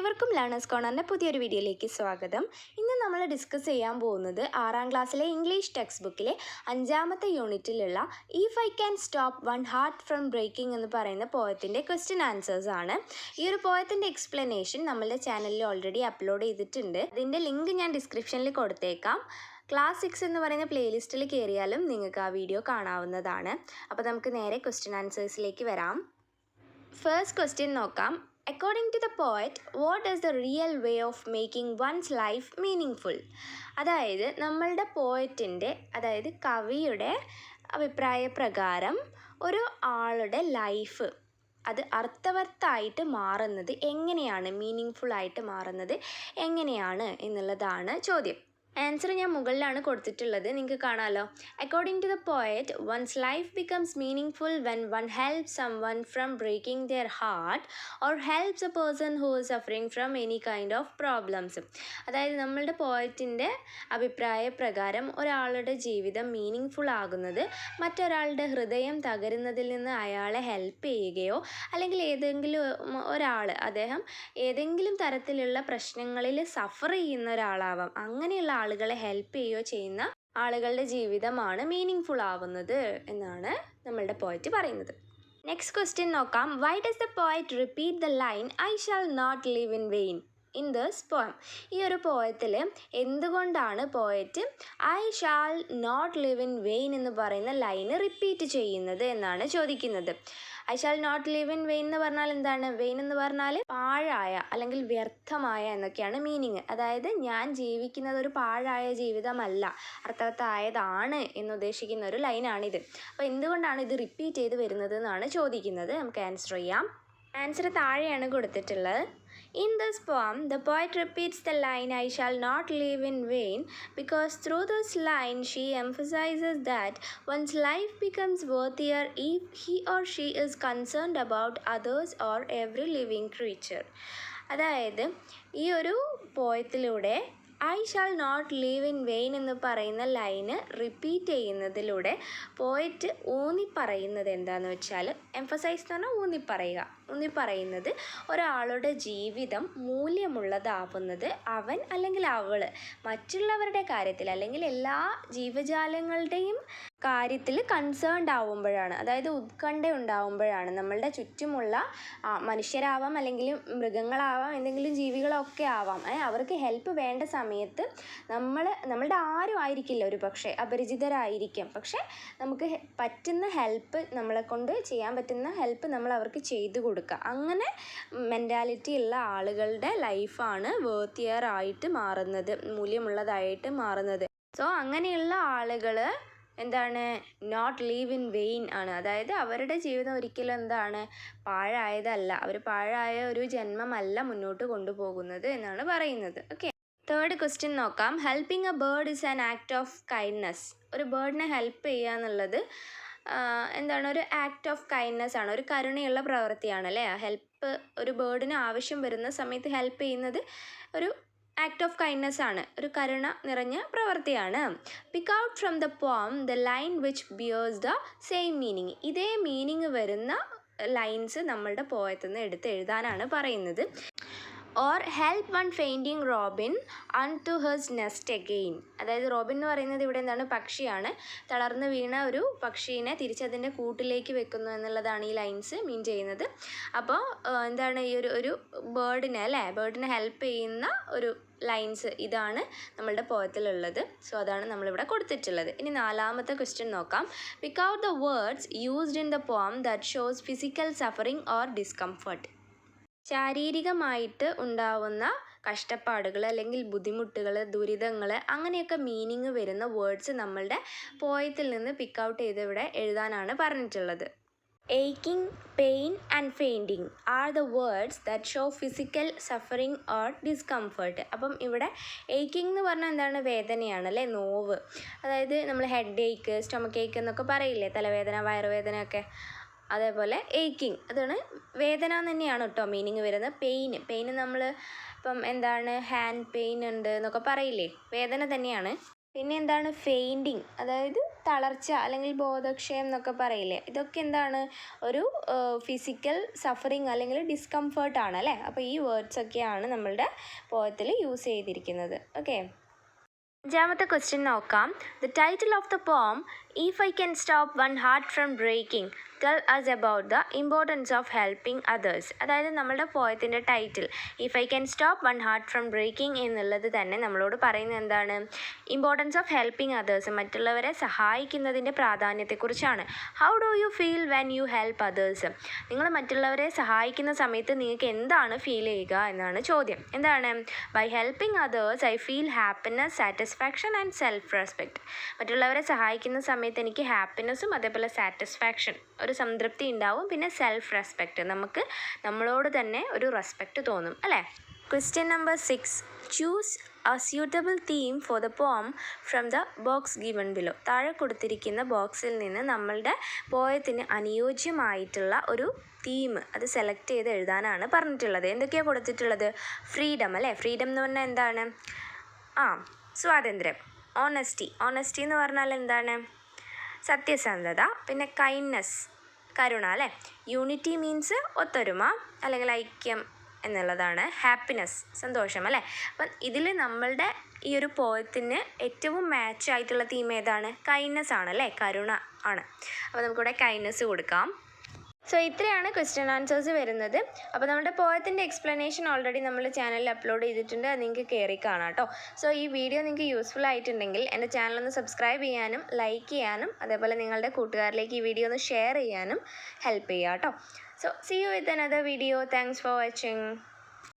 ഏവർക്കും ലേണേഴ്സ് കോർണറിൻ്റെ പുതിയൊരു വീഡിയോയിലേക്ക് സ്വാഗതം. ഇന്ന് നമ്മൾ ഡിസ്കസ് ചെയ്യാൻ പോകുന്നത് 6ാം ക്ലാസ്സിലെ ഇംഗ്ലീഷ് ടെക്സ്റ്റ് ബുക്കിലെ 5ാമത്തെ യൂണിറ്റിലുള്ള if I can stop one heart from breaking എന്ന് പറയുന്ന പോയത്തിൻ്റെ ക്വസ്റ്റ്യൻ ആൻസേഴ്സ് ആണ്. ഈ ഒരു പോയത്തിൻ്റെ എക്സ്പ്ലനേഷൻ നമ്മളുടെ ചാനലിൽ ഓൾറെഡി അപ്ലോഡ് ചെയ്തിട്ടുണ്ട്. അതിൻ്റെ ലിങ്ക് ഞാൻ ഡിസ്ക്രിപ്ഷനിൽ കൊടുത്തേക്കാം. ക്ലാസ് 6 എന്ന് പറയുന്ന പ്ലേലിസ്റ്റിൽ കയറിയാലും നിങ്ങൾക്ക് ആ വീഡിയോ കാണാവുന്നതാണ്. അപ്പോൾ നമുക്ക് നേരെ ക്വസ്റ്റ്യൻ ആൻസേഴ്സിലേക്ക് വരാം. ഫസ്റ്റ് ക്വസ്റ്റ്യൻ നോക്കാം. According to the poet, what is the real way of making one's life meaningful? അതായത് നമ്മളുടെ പോയറ്റിൻ്റെ അതായത് കവിയുടെ അഭിപ്രായ പ്രകാരം ഒരു ആളുടെ ലൈഫ് അത് അർത്ഥവത്തായിട്ട് മാറുന്നത് എങ്ങനെയാണ്, മീനിങ് ആയിട്ട് മാറുന്നത് എങ്ങനെയാണ് എന്നുള്ളതാണ് ചോദ്യം. ആൻസർ ഞാൻ മുകളിലാണ് കൊടുത്തിട്ടുള്ളത്, നിങ്ങൾക്ക് കാണാമല്ലോ. According to the poet, once life becomes meaningful when one help someone from breaking their heart or helps a person who is suffering from any kind of problems. അതായത് നമ്മളുടെ പോയറ്റിൻ്റെ അഭിപ്രായ പ്രകാരം ഒരാളുടെ ജീവിതം മീനിങ് ഫുൾ ആകുന്നത് മറ്റൊരാളുടെ ഹൃദയം തകരുന്നതിൽ നിന്ന് അയാളെ ഹെൽപ്പ് ചെയ്യുകയോ അല്ലെങ്കിൽ ഏതെങ്കിലും ഒരാൾ അദ്ദേഹം ഏതെങ്കിലും തരത്തിലുള്ള പ്രശ്നങ്ങളിൽ സഫർ ചെയ്യുന്ന ഒരാളാവാം, അങ്ങനെയുള്ള ആളുകളെ ഹെൽപ്പ് ചെയ്യുകയോ ചെയ്യുന്ന ആളുകളുടെ ജീവിതമാണ് മീനിങ് ഫുൾ ആവുന്നത് എന്നാണ് നമ്മളുടെ പോയറ്റ് പറയുന്നത്. നെക്സ്റ്റ് ക്വസ്റ്റ്യൻ നോക്കാം. Why does the poet repeat the line I shall not live in vain in this poem? ഈ ഒരു പോയത്തിൽ എന്തുകൊണ്ടാണ് poet I shall not live in vain എന്ന് പറയുന്ന ലൈന് റിപ്പീറ്റ് ചെയ്യുന്നത് എന്നാണ് ചോദിക്കുന്നത്. I shall not live in vain എന്ന് പറഞ്ഞാൽ എന്താണ്? വെയിൻ എന്ന് പറഞ്ഞാൽ പാഴായ അല്ലെങ്കിൽ വ്യർത്ഥമായ എന്നൊക്കെയാണ് മീനിങ്. അതായത് ഞാൻ ജീവിക്കുന്നത് ഒരു പാഴായ ജീവിതമല്ല, അർത്ഥവത്തായതാണ് എന്നുദ്ദേശിക്കുന്ന ഒരു ലൈനാണിത്. അപ്പോൾ എന്തുകൊണ്ടാണ് ഇത് റിപ്പീറ്റ് ചെയ്ത് വരുന്നത് എന്നാണ് ചോദിക്കുന്നത്. നമുക്ക് ആൻസർ ചെയ്യാം. ആൻസർ താഴെയാണ് കൊടുത്തിട്ടുള്ളത്. In this poem, the poet repeats the line I shall not live in vain because through this line she emphasizes that one's life becomes worthier if he or she is concerned about others or every living creature. അതായത് ഈ ഒരു പോയത്തിലൂടെ I shall not live in vain എന്ന് പറയുന്ന ലൈന് repeat ചെയ്യുന്നതിലൂടെ poet ഊന്നിപ്പറയുന്നത് എന്താണെന്ന് വെച്ചാൽ, എംഫസൈസ് എന്ന് പറഞ്ഞാൽ ഊന്നിപ്പറയുന്നത് ഒരാളുടെ ജീവിതം മൂല്യമുള്ളതാവുന്നത് അവൻ അല്ലെങ്കിൽ അവൾ മറ്റുള്ളവരുടെ കാര്യത്തിൽ അല്ലെങ്കിൽ എല്ലാ ജീവജാലങ്ങളുടെയും കാര്യത്തിൽ കൺസേൺഡ് ആവുമ്പോഴാണ്, അതായത് ഉത്കണ്ഠ ഉണ്ടാവുമ്പോഴാണ്. നമ്മളുടെ ചുറ്റുമുള്ള മനുഷ്യരാവാം അല്ലെങ്കിൽ മൃഗങ്ങളാവാം എന്തെങ്കിലും ജീവികളൊക്കെ ആവാം, അവർക്ക് ഹെൽപ്പ് വേണ്ട സമയത്ത് നമ്മളുടെ ആരും ആയിരിക്കില്ല, ഒരു പക്ഷേ അപരിചിതരായിരിക്കാം, പക്ഷേ നമുക്ക് പറ്റുന്ന ഹെൽപ്പ്, നമ്മളെ കൊണ്ട് ചെയ്യാൻ പറ്റുന്ന ഹെൽപ്പ് നമ്മൾ അവർക്ക് ചെയ്തു കൊടുക്കുക. അങ്ങനെ മെൻറ്റാലിറ്റി ഉള്ള ആളുകളുടെ ലൈഫാണ് വർത്തിയർ ആയിട്ട് മാറുന്നത്, മൂല്യമുള്ളതായിട്ട് മാറുന്നത്. സോ അങ്ങനെയുള്ള ആളുകൾ എന്താണ്, നോട്ട് ലീവ് ഇൻ വെയിൻ ആണ്. അതായത് അവരുടെ ജീവിതം ഒരിക്കലും എന്താണ്, പാഴായതല്ല, അവർ പാഴായ ഒരു ജന്മമല്ല മുന്നോട്ട് കൊണ്ടുപോകുന്നത് എന്നാണ് പറയുന്നത്. ഓക്കെ, തേർഡ് ക്വസ്റ്റ്യൻ നോക്കാം. Helping A bird is an act of kindness. ഒരു ബേർഡിനെ ഹെൽപ്പ് ചെയ്യുക എന്നുള്ളത് എന്താണ്, ഒരു ആക്ട് ഓഫ് കൈൻഡ്നെസ് ആണ്, ഒരു കരുണയുള്ള പ്രവൃത്തിയാണ് അല്ലേ. ഹെൽപ്പ് ഒരു ബേർഡിന് ആവശ്യം വരുന്ന സമയത്ത് ഹെൽപ്പ് ചെയ്യുന്നത് ഒരു ആക്ട് ഓഫ് കൈൻഡ്നെസ് ആണ്, ഒരു കരുണ നിറഞ്ഞ പ്രവൃത്തിയാണ്. Pick out from the poem the line which bears the same meaning. ഇതേ മീനിങ് വരുന്ന ലൈൻസ് നമ്മളുടെ പോയത്തിൽ നിന്ന് എടുത്ത് എഴുതാനാണ് പറയുന്നത്. Or help one fainting Robin unto hers nest again. അതായത് റോബിൻ എന്ന് പറയുന്നത് ഇവിടെ എന്താണ്, പക്ഷിയാണ്. തളർന്നു വീണ ഒരു പക്ഷീനെ തിരിച്ചതിൻ്റെ കൂട്ടിലേക്ക് വെക്കുന്നു എന്നുള്ളതാണ് ഈ ലൈൻസ് മീൻ ചെയ്യുന്നത്. അപ്പോൾ എന്താണ്, ഈ ഒരു ബേർഡിനെ ഹെൽപ്പ് ചെയ്യുന്ന ഒരു ലൈൻസ് ഇതാണ് നമ്മളുടെ പോയത്തിലുള്ളത്. സോ അതാണ് നമ്മളിവിടെ കൊടുത്തിട്ടുള്ളത്. ഇനി നാലാമത്തെ ക്വസ്റ്റ്യൻ നോക്കാം. Pick out the words used in the poem that shows physical suffering or discomfort. ശാരീരികമായിട്ട് ഉണ്ടാവുന്ന കഷ്ടപ്പാടുകൾ അല്ലെങ്കിൽ ബുദ്ധിമുട്ടുകൾ, ദുരിതങ്ങൾ, അങ്ങനെയൊക്കെ മീനിങ് വരുന്ന വേർഡ്സ് നമ്മളുടെ പോയത്തിൽ നിന്ന് പിക്ക് ഔട്ട് ചെയ്ത് ഇവിടെ എഴുതാനാണ് പറഞ്ഞിട്ടുള്ളത്. Aching, pain and fainting are the words that show physical suffering or discomfort. അപ്പം ഇവിടെ ഏക്കിംഗ് എന്ന് പറഞ്ഞാൽ എന്താണ്, വേദനയാണ് അല്ലേ, നോവ്. അതായത് നമ്മൾ ഹെഡ് ഏക്ക്, സ്റ്റൊമക്ക് ഏക്ക് എന്നൊക്കെ പറയില്ലേ, തലവേദന, വയറുവേദന ഒക്കെ. അതേപോലെ ഏക്കിങ് അതാണ് വേദന തന്നെയാണ് കേട്ടോ മീനിങ് വരുന്നത്. പെയിൻ നമ്മൾ ഇപ്പം എന്താണ്, ഹാൻഡ് പെയിൻ ഉണ്ട് എന്നൊക്കെ പറയില്ലേ, വേദന തന്നെയാണ്. പിന്നെ എന്താണ്, ഫെയിൻറ്റിങ്, അതായത് തളർച്ച അല്ലെങ്കിൽ ബോധക്ഷയം എന്നൊക്കെ പറയില്ലേ, ഇതൊക്കെ എന്താണ് ഒരു ഫിസിക്കൽ സഫറിങ് അല്ലെങ്കിൽ ഡിസ്കംഫേർട്ടാണ് അല്ലേ. അപ്പോൾ ഈ വേർഡ്സൊക്കെയാണ് നമ്മളുടെ പോയത്തിൽ യൂസ് ചെയ്തിരിക്കുന്നത്. ഓക്കെ, അഞ്ചാമത്തെ ക്വസ്റ്റ്യൻ നോക്കാം. The title of the poem if I can stop one heart from breaking tell us about the importance of helping others. അതായത് നമ്മളുടെ പോയത്തിൻ്റെ title if I can stop one heart from breaking എന്നുള്ളത് തന്നെ നമ്മളോട് പറയുന്നത് എന്താണ്? Importance of helping others, മറ്റുള്ളവരെ സഹായിക്കുന്നതിൻ്റെ പ്രാധാന്യത്തെക്കുറിച്ചാണ്. How do you feel when you help others? നിങ്ങൾ മറ്റുള്ളവരെ സഹായിക്കുന്ന സമയത്ത് നിങ്ങൾക്ക് എന്താണ് ഫീൽ ചെയ്യുക എന്നാണ് ചോദ്യം. എന്താണ്? By helping others I feel happiness, satisfaction and self respect. മറ്റുള്ളവരെ സഹായിക്കുന്ന സമയത്ത് എനിക്ക് ഹാപ്പിനെസ്സും അതേപോലെ സാറ്റിസ്ഫാക്ഷൻ, ഒരു സംതൃപ്തി ഉണ്ടാവും, പിന്നെ സെൽഫ് റെസ്പെക്റ്റ്, നമുക്ക് നമ്മളോട് തന്നെ ഒരു റെസ്പെക്റ്റ് തോന്നും അല്ലേ. Question number 6. Choose a suitable theme for the poem from the box given below. താഴെ കൊടുത്തിരിക്കുന്ന ബോക്സിൽ നിന്ന് നമ്മളുടെ പോയത്തിന് അനുയോജ്യമായിട്ടുള്ള ഒരു തീം അത് സെലക്ട് ചെയ്ത് എഴുതാനാണ് പറഞ്ഞിട്ടുള്ളത്. എന്തൊക്കെയാണ് കൊടുത്തിട്ടുള്ളത്? ഫ്രീഡം അല്ലേ. ഫ്രീഡം എന്ന് പറഞ്ഞാൽ എന്താണ്? സ്വാതന്ത്ര്യം. ഓണസ്റ്റി എന്ന് പറഞ്ഞാൽ എന്താണ്? സത്യസന്ധത. പിന്നെ കൈൻഡ്നെസ്, കരുണ അല്ലേ. യൂണിറ്റി മീൻസ് ഒത്തൊരുമ അല്ലെങ്കിൽ ഐക്യം എന്നുള്ളതാണ്. ഹാപ്പിനെസ്, സന്തോഷം അല്ലേ. അപ്പം ഇതിൽ നമ്മളുടെ ഈ ഒരു പോയത്തിന് ഏറ്റവും മാച്ച് ആയിട്ടുള്ള തീം ഏതാണ്? കൈൻഡ്നെസ് ആണ് അല്ലേ, കരുണ ആണ്. അപ്പോൾ നമുക്കിവിടെ കൈൻഡ്നെസ് കൊടുക്കാം. സോ ഇത്രയാണ് ക്വസ്റ്റ്യൻ ആൻസേഴ്സ് വരുന്നത്. അപ്പോൾ നമ്മുടെ പോയത്തിൻ്റെ എക്സ്പ്ലനേഷൻ ഓൾറെഡി നമ്മൾ ചാനലിൽ അപ്ലോഡ് ചെയ്തിട്ടുണ്ട്, അത് നിങ്ങൾക്ക് കയറി കാണാം കേട്ടോ. സോ ഈ വീഡിയോ നിങ്ങൾക്ക് യൂസ്ഫുൾ ആയിട്ടുണ്ടെങ്കിൽ എൻ്റെ ചാനലൊന്ന് സബ്സ്ക്രൈബ് ചെയ്യാനും ലൈക്ക് ചെയ്യാനും അതേപോലെ നിങ്ങളുടെ കൂട്ടുകാരിലേക്ക് ഈ വീഡിയോ ഒന്ന് ഷെയർ ചെയ്യാനും ഹെൽപ്പ് ചെയ്യുക കേട്ടോ. So see you with another video. Thanks for watching.